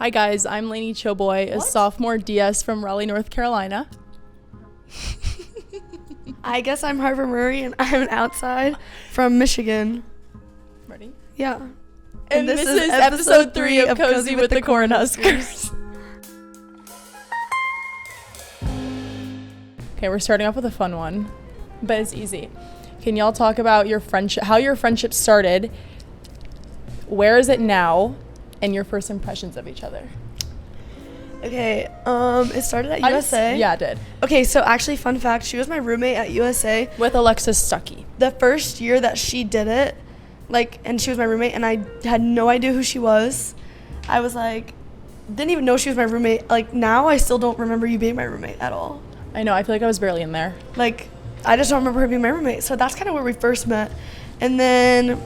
Hi guys, I'm Laney Choboy, a sophomore DS from Raleigh, North Carolina. I guess I'm Harper Murray, and I'm an outside from Michigan. Ready? Yeah. And this is episode 3 of Cozy with the Cornhuskers. Okay, we're starting off with a fun one, but it's easy. Can y'all talk about your friendship, how your friendship started, where is it now, and your first impressions of each other? Okay, it started at USA. Yeah, it did. Okay, so actually, fun fact, she was my roommate at USA. With Alexis Stuckey. The first year that she did it, and she was my roommate, and I had no idea who she was. I was like, didn't even know she was my roommate. Now I still don't remember you being my roommate at all. I know, I feel like I was barely in there. I just don't remember her being my roommate. So that's kind of where we first met. And then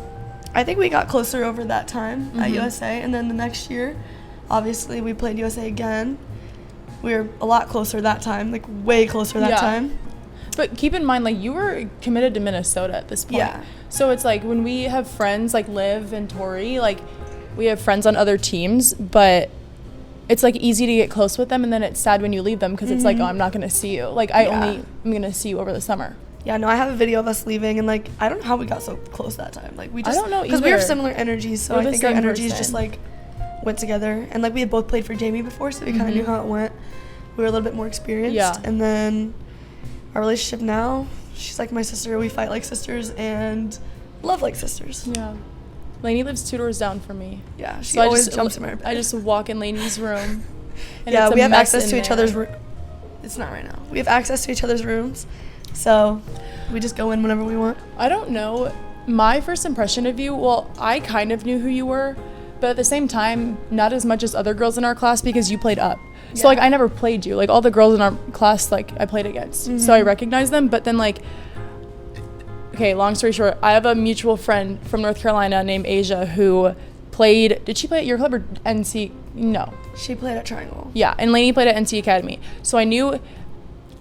I think we got closer over that time at USA. And then the next year, obviously, we played USA again. We were a lot closer that time, way closer that time. But keep in mind, you were committed to Minnesota at this point. Yeah. So it's when we have friends like Liv and Tori, we have friends on other teams, but it's easy to get close with them, and then it's sad when you leave them because it's oh, I'm not going to see you. I'm going to see you over the summer. Yeah, no, I have a video of us leaving, and I don't know how we got so close that time. We just, I don't know either. Because we have similar energies, so I think our energies just went together. And we had both played for Jamie before, so we kind of knew how it went. We were a little bit more experienced. Yeah. And then our relationship now, she's like my sister. We fight like sisters and love like sisters. Yeah. Laney lives 2 doors down from me. Yeah, she always jumps in my bed. I just walk in Laney's room. And yeah, we have access to each other's rooms. It's not right now. We have access to each other's rooms, so we just go in whenever we want. I don't know. My first impression of you, well, I kind of knew who you were, but at the same time, not as much as other girls in our class because you played up. Yeah. So, I never played you. All the girls in our class, I played against. So I recognized them, but then, okay, long story short, I have a mutual friend from North Carolina named Asia who played, did she play at your club or NC? No. She played at Triangle. Yeah, and Laney played at NC Academy. So I knew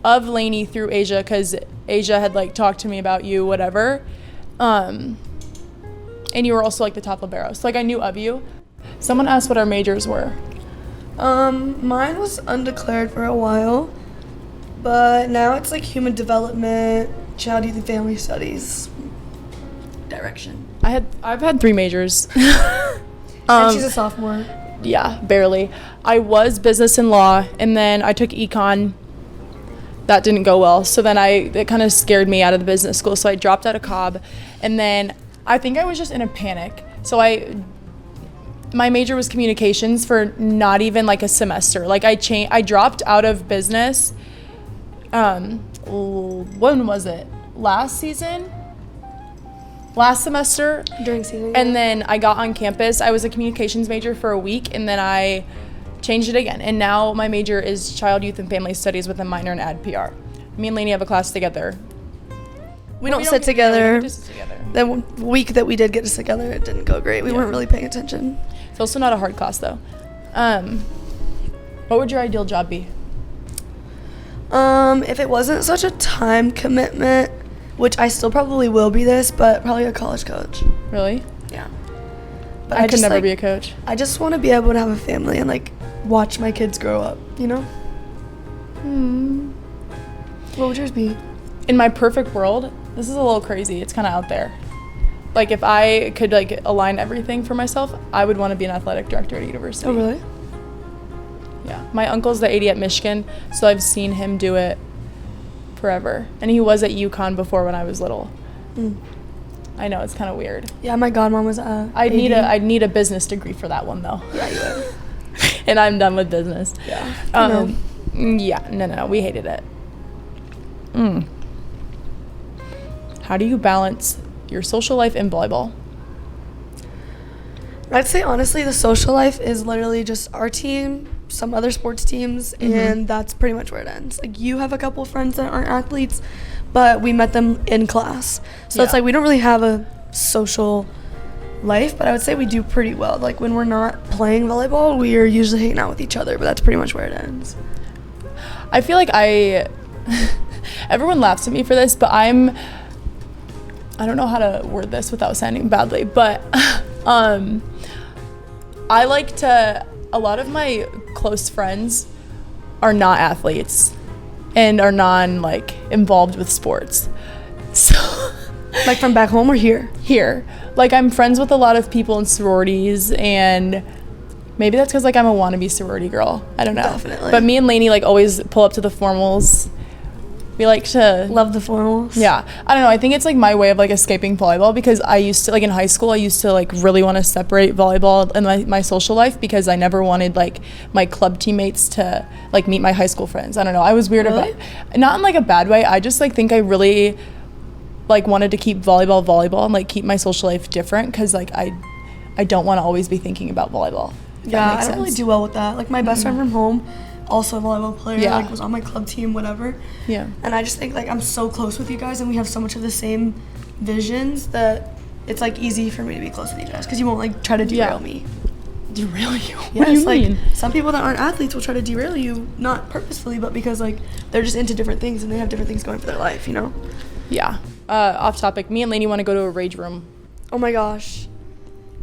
of Laney through Asia because Asia had talked to me about you, whatever. And you were also the top libero. So I knew of you. Someone asked what our majors were. Mine was undeclared for a while, but now it's human development, child, youth, and family studies direction. I've had 3 majors. And she's a sophomore. Yeah, barely. I was business and law, and then I took econ. That didn't go well, so then it kind of scared me out of the business school, so I dropped out of Cobb, and then I think I was just in a panic. So my major was communications for not even a semester. I dropped out of business. When was it? Last semester during season. And then I got on campus. I was a communications major for a week, and then I changed it again, and now my major is child, youth, and family studies with a minor in ad PR. Me and Laney have a class together. We don't sit together. We sit together. The week that we did get us together, it didn't go great. We weren't really paying attention. It's also not a hard class though. What would your ideal job be? If it wasn't such a time commitment, which I still probably will be but probably a college coach. Really? Yeah. But I could never be a coach. I just want to be able to have a family and watch my kids grow up, you know? What would yours be? In my perfect world, this is a little crazy. It's kind of out there. If I could align everything for myself, I would want to be an athletic director at a university. Oh, really? Yeah. My uncle's the AD at Michigan, so I've seen him do it forever. And he was at UConn before when I was little. I know, it's kind of weird. Yeah, my godmom was I'd need a business degree for that one though. Yeah, you would. And I'm done with business. Yeah. Yeah, no, we hated it. How do you balance your social life and volleyball? I'd say honestly the social life is literally just our team, some other sports teams, and that's pretty much where it ends. You have a couple friends that aren't athletes, but we met them in class. So it's we don't really have a social life, but I would say we do pretty well. When we're not playing volleyball, we are usually hanging out with each other, but that's pretty much where it ends. I feel everyone laughs at me for this, but I don't know how to word this without sounding badly, but I like to a lot of my close friends are not athletes and are like involved with sports. So Like from back home or here? Here. Like I'm friends with a lot of people in sororities, and maybe that's because like I'm a wannabe sorority girl. I don't know. Definitely. But me and Laney like always pull up to the formals. We like to Love the formals. Yeah. I don't know. I think it's like my way of like escaping volleyball, because I used to like in high school, I used to like really want to separate volleyball and my social life, because I never wanted like my club teammates to like meet my high school friends. I don't know. I was weird Really? about, not in like a bad way. I just like think I really like wanted to keep volleyball and like keep my social life different, because like I don't want to always be thinking about volleyball. Yeah, I don't really do well with that. Like my best friend from home, also a volleyball player, Yeah. like was on my club team, whatever. Yeah. And I just think like I'm so close with you guys, and we have so much of the same visions that it's like easy for me to be close with you guys, because you won't like try to derail me. Derail you? What Yes, do you like mean? some people that aren't athletes will try to derail you, not purposefully, but because like they're just into different things and they have different things going for their life, you know? Yeah. Off topic. Me and Laney want to go to a rage room. Oh my gosh.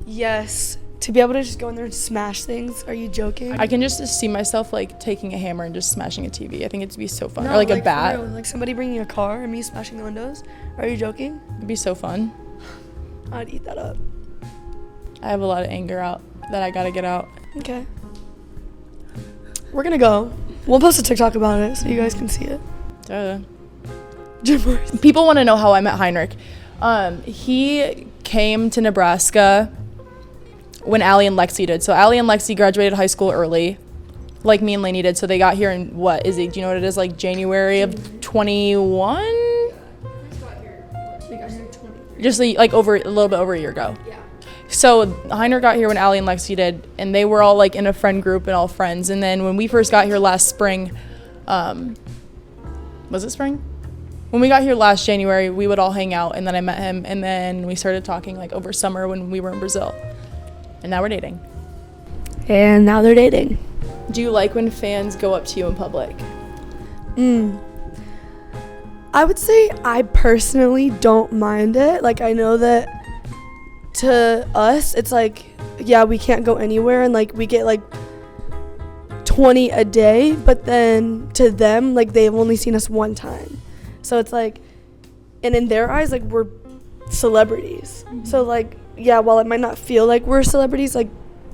Yes. To be able to just go in there and smash things. Are you joking? I can just see myself like taking a hammer and just smashing a TV. I think it'd be so fun. No, Or like a for bat. real, like somebody bringing a car and me smashing the windows. Are you joking? It'd be so fun. I'd eat that up. I have a lot of anger out that I gotta get out. Okay. We're gonna go. We'll post a TikTok about it so you guys can see it. Duh. Jamar. People want to know how I met Heinrich. He came to Nebraska when Allie and Lexi did. So Allie and Lexi graduated high school early, like me and Laney did. So they got here in what is it? Do you know what it is? Like January of 21? Just like over a little bit over a year ago. Yeah. So Heinrich got here when Allie and Lexi did, and they were all like in a friend group and all friends. And then when we first got here last spring, was it spring? When we got here last January, we would all hang out, and then I met him, and then we started talking like over summer when we were in Brazil. And now we're dating. And now they're dating. Do you like when fans go up to you in public? I would say I personally don't mind it. Like, I know that to us, it's like, yeah, we can't go anywhere, and like we get like 20 a day, but then to them, like they've only seen us one time. So it's like, and in their eyes, like we're celebrities. So like, yeah, while it might not feel like we're celebrities, like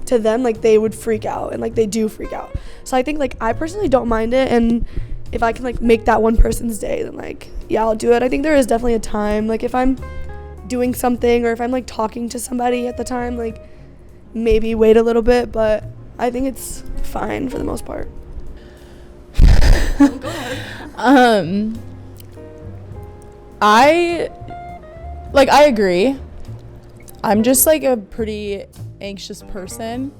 to them, like they would freak out, and like they do freak out. So I think like I personally don't mind it, and if I can like make that one person's day, then like, yeah, I'll do it. I think there is definitely a time, like if I'm doing something or if I'm like talking to somebody at the time, like maybe wait a little bit, but I think it's fine for the most part. Go ahead. I agree. I'm just like a pretty anxious person.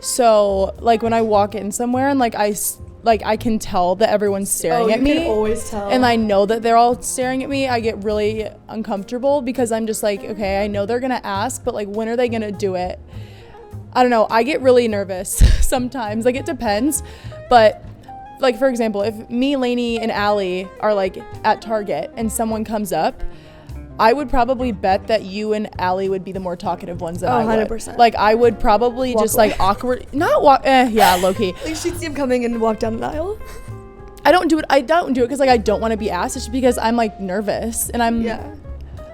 So like when I walk in somewhere and like I can tell that everyone's staring at me. You can always tell. And I know that they're all staring at me. I get really uncomfortable because I'm just like, okay, I know they're gonna ask, but like when are they gonna do it? I don't know. I get really nervous sometimes. Like it depends. But like for example, if me, Laney, and Allie are like at Target and someone comes up, I would probably bet that you and Allie would be the more talkative ones than I would. 100%. Like I would probably Walk just away. like awkward, not walk, yeah, low key. Like she'd see him coming and walk down an aisle. I don't do it because like I don't want to be asked. It's just because I'm like nervous and I'm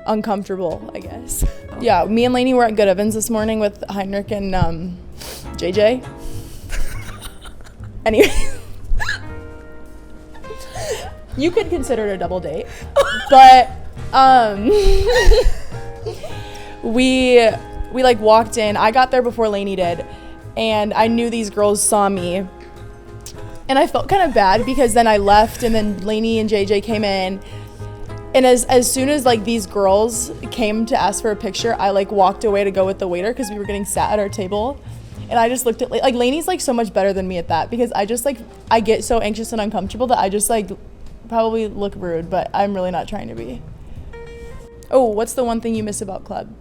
uncomfortable, I guess. Yeah, me and Laney were at Good Evans this morning with Heinrich and JJ. Anyway, you could consider it a double date, but we like walked in. I got there before Laney did, and I knew these girls saw me. And I felt kind of bad because then I left, and then Laney and JJ came in. And as soon as like these girls came to ask for a picture, I like walked away to go with the waiter because we were getting sat at our table. And I just looked at like Laney's like so much better than me at that, because I just like I get so anxious and uncomfortable that I just like probably look rude, but I'm really not trying to be. Oh, what's the one thing you miss about club?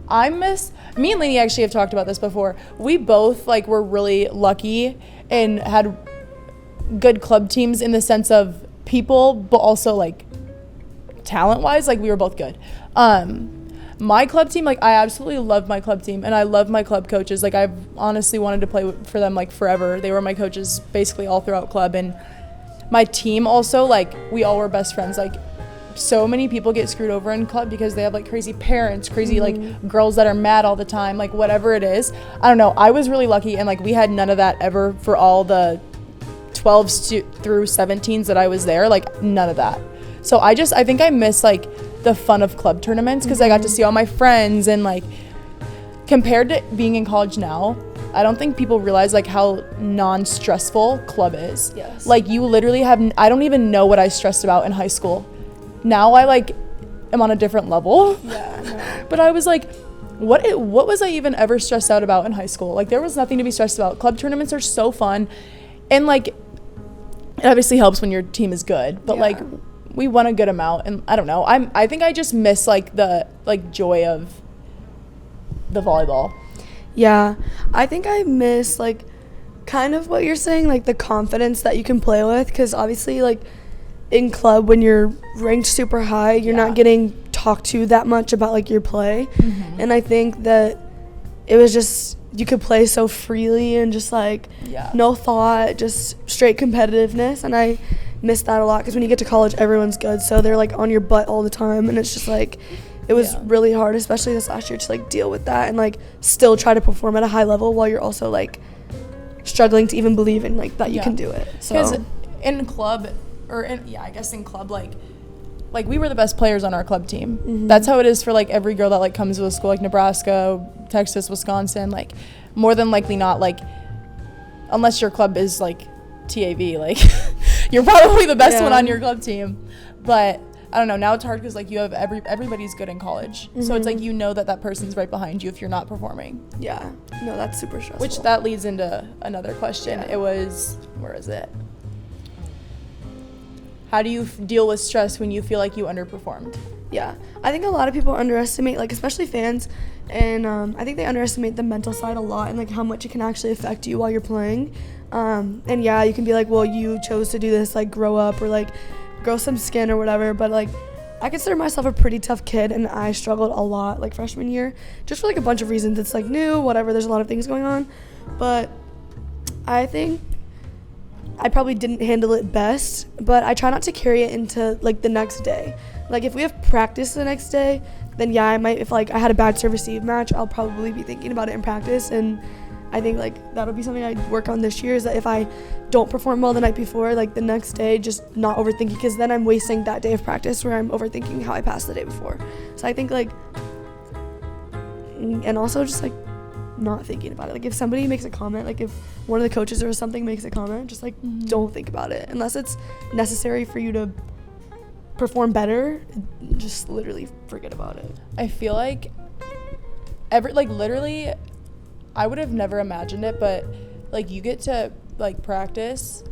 Me and Laney actually have talked about this before. We both like were really lucky and had good club teams in the sense of people, but also like talent wise, like we were both good. my club team, like I absolutely love my club team and I love my club coaches. Like I've honestly wanted to play for them like forever. They were my coaches basically all throughout club, and my team also, like we all were best friends. Like so many people get screwed over in club because they have like crazy parents, crazy like girls that are mad all the time, like whatever it is. I don't know. I was really lucky, and like we had none of that ever for all the 12s through 17s that I was there, like none of that. So I think I miss like the fun of club tournaments because I got to see all my friends, and like compared to being in college now, I don't think people realize like how non-stressful club is. Yes. Like you literally I don't even know what I stressed about in high school. Now I like am on a different level. Yeah, no. But I was like, what was I even ever stressed out about in high school? Like there was nothing to be stressed about. Club tournaments are so fun, and like it obviously helps when your team is good, but like we won a good amount, and I don't know. I think I just miss like the like joy of the volleyball. Yeah, I think I miss like kind of what you're saying, like the confidence that you can play with, because obviously like in club when you're ranked super high, you're not getting talked to that much about like your play, and I think that it was just you could play so freely and just like no thought, just straight competitiveness, and I miss that a lot because when you get to college everyone's good, so they're like on your butt all the time, and it's just like it was really hard, especially this last year, to like deal with that and like still try to perform at a high level while you're also like struggling to even believe in like that you can do it. So because in club I guess in club like we were the best players on our club team. That's how it is for like every girl that like comes to a school like Nebraska, Texas, Wisconsin. Like more than likely not, like unless your club is like TAV, like you're probably the best one on your club team. But I don't know, now it's hard because like you have everybody's good in college, so it's like you know that person's right behind you if you're not performing. Yeah, no, that's super stressful. Which that leads into another question. It was, where is it? How do you deal with stress when you feel like you underperformed? Yeah, I think a lot of people underestimate, like especially fans, and I think they underestimate the mental side a lot and like how much it can actually affect you while you're playing. And yeah, you can be like, well, you chose to do this, like grow up or like grow some skin or whatever, but like I consider myself a pretty tough kid, and I struggled a lot like freshman year just for like a bunch of reasons. It's like new, whatever, there's a lot of things going on, but I think I probably didn't handle it best, but I try not to carry it into like the next day. Like if we have practice the next day, then yeah, I might, if like I had a bad serve receive match, I'll probably be thinking about it in practice, and I think like that'll be something I work on this year, is that if I don't perform well the night before, like the next day just not overthinking, because then I'm wasting that day of practice where I'm overthinking how I passed the day before. So I think like, and also just like not thinking about it. Like if somebody makes a comment, like if one of the coaches or something makes a comment, just like don't think about it unless it's necessary for you to perform better. Just literally forget about it. I feel like literally I would have never imagined it, but like you get to like practice,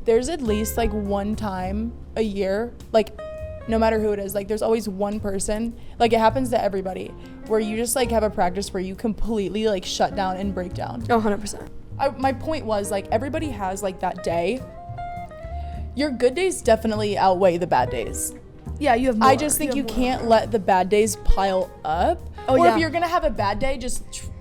there's at least like one time a year, like no matter who it is, like there's always one person, like it happens to everybody, where you just like have a practice where you completely like shut down and break down. 100%. My point was like everybody has like that day. Your good days definitely outweigh the bad days. Yeah, you have more. I just think you can't let the bad days pile up. Or if you're gonna have a bad day,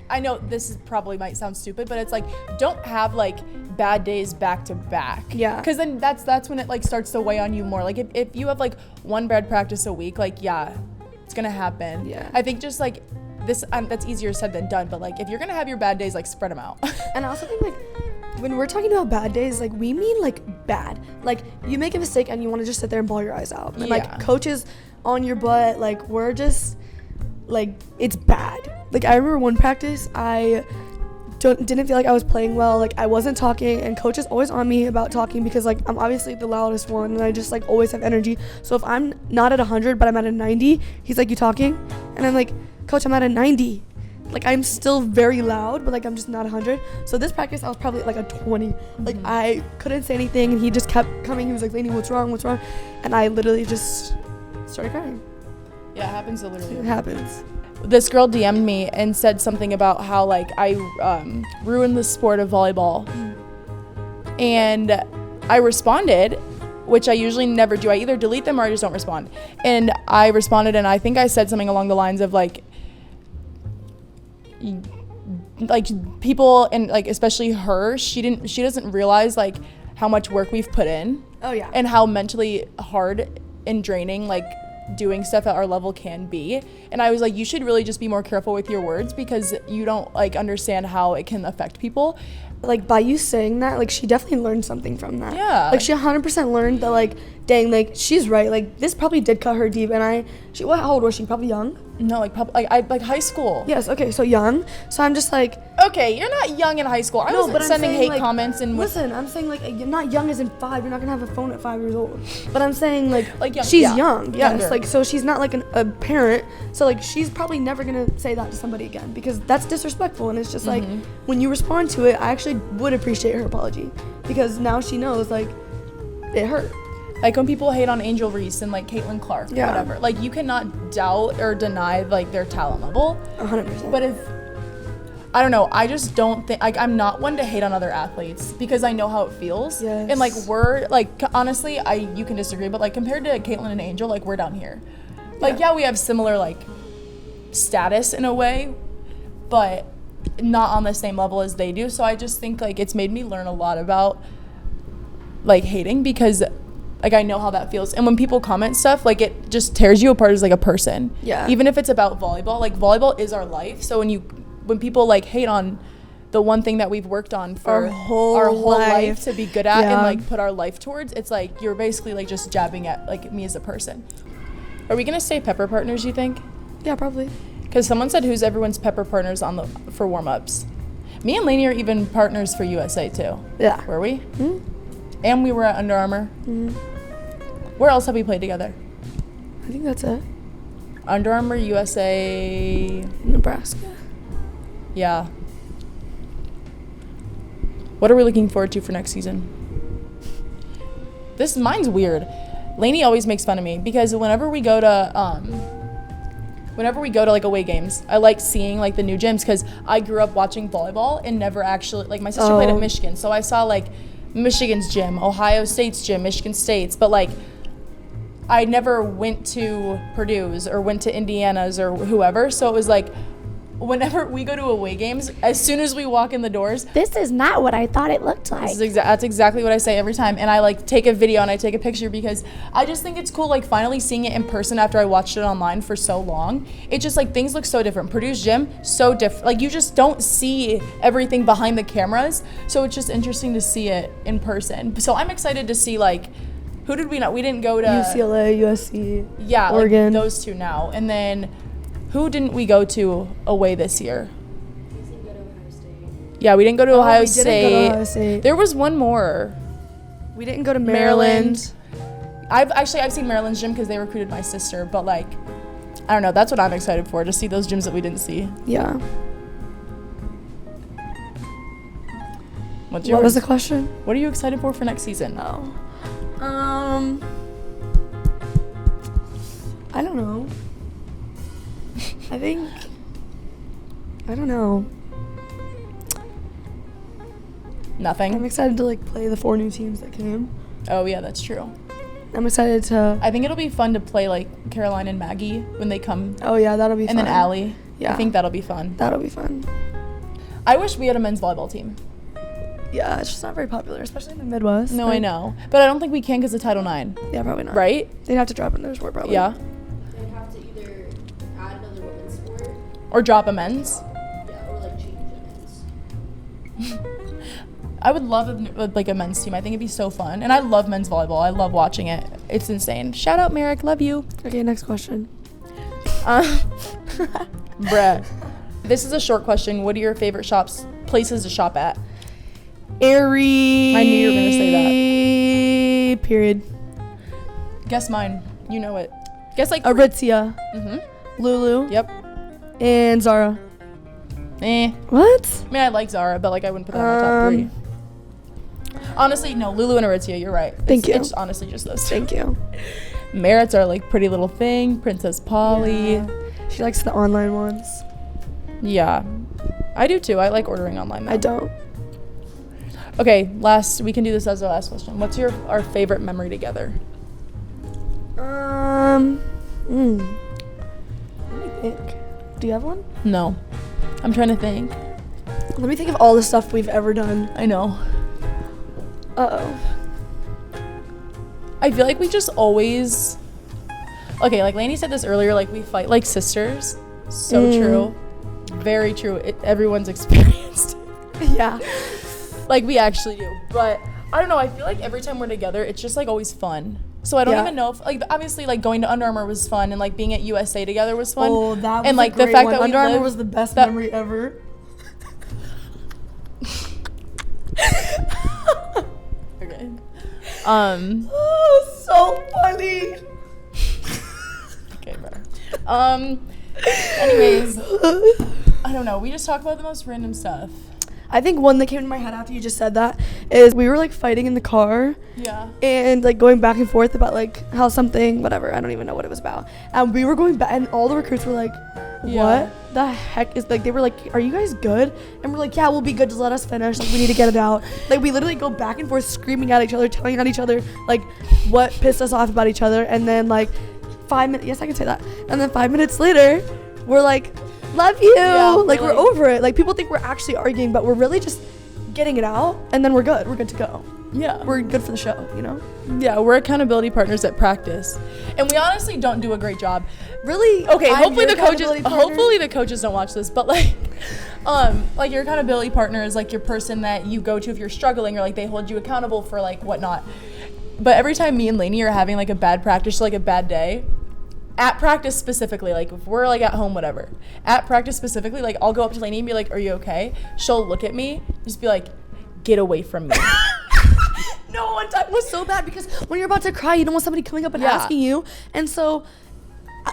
I know this probably might sound stupid, but it's like don't have like bad days back to back. Yeah. Because then that's when it like starts to weigh on you more. Like if you have like one bad practice a week, like it's gonna happen. Yeah. I think just like this, that's easier said than done. But like if you're gonna have your bad days, like spread them out. And I also think like when we're talking about bad days, like we mean like bad. Like you make a mistake and you want to just sit there and bawl your eyes out. And like coaches on your butt, like we're just like it's bad. Like I remember one practice, I didn't feel like I was playing well. Like I wasn't talking, and coach is always on me about talking because like I'm obviously the loudest one, and I just like always have energy. So if I'm not at 100 but I'm at a 90, he's like, you talking? And I'm like, coach, I'm at a 90. Like I'm still very loud, but like I'm just not 100. So this practice I was probably at like a 20. Like I couldn't say anything, and he just kept coming. He was like, Laney, what's wrong? And I literally just started crying. Yeah, it happens to literally. It happens. This girl DM'd me and said something about how like I ruined the sport of volleyball. And I responded, which I usually never do. I either delete them or I just don't respond. And I responded, and I think I said something along the lines of like, like people and like especially her, she doesn't realize like how much work we've put in. Oh yeah. And how mentally hard and draining like doing stuff at our level can be. And I was like, you should really just be more careful with your words because you don't like understand how it can affect people. Like by you saying that, like she definitely learned something from that. Yeah. Like she 100% learned that like, dang, like she's right. Like this probably did cut her deep. And how old was she? Probably young? No, like high school. Yes. Okay. So young. So I'm just like. Okay, you're not young in high school. I wasn't sending hate like, comments and. Listen, I'm saying like you're not young as in 5. You're not gonna have a phone at 5 years old. But I'm saying like young, she's young. Yes. Younger. Like so she's not like a parent. So like she's probably never gonna say that to somebody again because that's disrespectful. And it's just like when you respond to it, I actually would appreciate her apology because now she knows like it hurt. Like when people hate on Angel Reese and like Caitlin Clark or whatever, like you cannot doubt or deny like their talent level. 100%. But I don't know, I just don't think, like I'm not one to hate on other athletes because I know how it feels. Yes. And like we're like, honestly, you can disagree, but like compared to Caitlin and Angel, like we're down here. Like yeah, we have similar like status in a way, but not on the same level as they do. So I just think like it's made me learn a lot about like hating because like I know how that feels. And when people comment stuff, like it just tears you apart as like a person. Yeah. Even if it's about volleyball, like volleyball is our life. So when people like hate on the one thing that we've worked on for our whole life to be good at and like put our life towards, it's like you're basically like just jabbing at like me as a person. Are we gonna say pepper partners, you think? Yeah, probably. Because someone said who's everyone's pepper partners for warm-ups. Me and Laney are even partners for USA too. Yeah. Were we? Mm-hmm. And we were at Under Armour. Mm-hmm. Where else have we played together? I think that's it. Under Armour, USA, Nebraska. Yeah. What are we looking forward to for next season? Mine's weird. Laney always makes fun of me because whenever we go to like away games, I like seeing like the new gyms because I grew up watching volleyball and never actually like my sister played at Michigan, so I saw like Michigan's gym, Ohio State's gym, Michigan State's, but like I never went to Purdue's or went to Indiana's or whoever. So it was like whenever we go to away games, as soon as we walk in the doors, this is not what I thought it looked like. That's exactly what I say every time. And I like take a video and I take a picture because I just think it's cool like finally seeing it in person after I watched it online for so long. It just like things look so different. Purdue's gym, so different. Like you just don't see everything behind the cameras. So it's just interesting to see it in person. So I'm excited to see like who did we not? We didn't go to UCLA, USC, yeah, Oregon. Like those two now. And then who didn't we go to away this year? We didn't go to Ohio State. Yeah, we didn't go to Ohio State. Didn't go to Ohio State. There was one more. We didn't go to Maryland. I've seen Maryland's gym because they recruited my sister, but like I don't know, that's what I'm excited for, to see those gyms that we didn't see. Yeah. What's yours? What was the question? What are you excited for next season? Oh. I don't know. I don't know. Nothing. I'm excited to like play the 4 new teams that came. Oh yeah, that's true. I'm excited to. I think it'll be fun to play like Caroline and Maggie when they come. Oh yeah, that'll be fun. And then Allie. Yeah. I think that'll be fun. That'll be fun. I wish we had a men's volleyball team. Yeah, it's just not very popular, especially in the Midwest. No, I know. But I don't think we can because of Title IX. Yeah, probably not. Right? They'd have to drop in their sport probably. Yeah. They'd have to either add another women's sport. Or drop a men's. Yeah, or like change a men's. I would love like a men's team. I think it'd be so fun. And I love men's volleyball. I love watching it. It's insane. Shout out Merrick. Love you. Okay, next question. Bruh. This is a short question. What are your favorite places to shop at? Aerie. I knew you were going to say that. Period. Guess mine. You know it. Guess like Aritzia. Mm-hmm. Lulu. Yep. And Zara. What? I mean, I like Zara, but like I wouldn't put that in my top 3. Honestly, no. Lulu and Aritzia. You're right. Thank you. It's honestly just those 2. Thank you. Merritt's are like Pretty Little Thing, Princess Polly. Yeah. She likes the online ones. Yeah. I do too. I like ordering online though. I don't. Okay, we can do this as our last question. What's our favorite memory together? Let me think. Do you have one? No. I'm trying to think. Let me think of all the stuff we've ever done. I know. Uh-oh. I feel like we just always... Okay, like Laney said this earlier, like we fight like sisters. So true. Very true. Everyone's experienced. Yeah. Like we actually do. But I don't know, I feel like every time we're together, it's just like always fun. So I don't even know if, like, obviously, like going to Under Armour was fun, and like being at USA together was fun. Oh, that was and like a great the fact one. that Under we Armour lived, was the best memory ever. Okay. Oh, so funny. Okay, bro. Anyways, I don't know. We just talk about the most random stuff. I think one that came to my head after you just said that is we were like fighting in the car. Yeah. And like going back and forth about like how something, whatever, I don't even know what it was about. And we were going back and all the recruits were like, what the heck is, like, they were like, are you guys good? And we're like, yeah, we'll be good, just let us finish, like we need to get it out. Like we literally go back and forth screaming at each other, telling at each other like what pissed us off about each other. And then like 5 minutes, yes, I can say that. And then 5 minutes later, we're like, love you. Yeah, like we're over it. Like people think we're actually arguing, but we're really just getting it out, and then we're good to go. Yeah. We're good for the show, you know? Yeah, we're accountability partners at practice. And we honestly don't do a great job. Really? Okay, I'm hopefully your the coaches accountability partner? the coaches don't watch this, but like your accountability partner is like your person that you go to if you're struggling, or like they hold you accountable for like whatnot. But every time me and Laney are having like a bad practice, like a bad day, at practice specifically, like if we're like at home, whatever, at practice specifically, like I'll go up to Laney and be like, are you okay? She'll look at me, just be like, get away from me. No, one time was so bad because when you're about to cry, you don't want somebody coming up and asking you. And so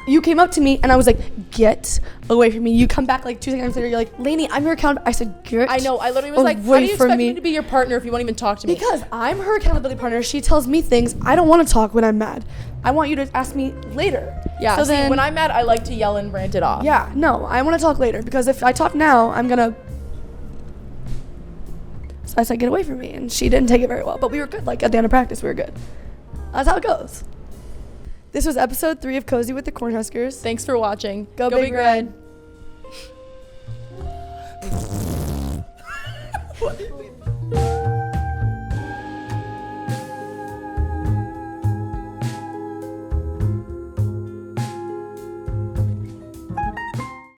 you came up to me and I was like, get away from me. You come back like 2 seconds later, you're like, Laney, I'm your accountability. I said, get I know, I literally was like, how do you expect me to be your partner if you won't even talk to me? Because I'm her accountability partner. She tells me things. I don't want to talk when I'm mad. I want you to ask me later. Yeah, so see, then, when I'm mad, I like to yell and rant it off. yeah, no, I want to talk later because if I talk now, I'm going to. So I said, get away from me. And she didn't take it very well. But we were good. Like at the end of practice, we were good. That's how it goes. This was episode 3 of Cozy with the Cornhuskers. Thanks for watching. Go Big Red.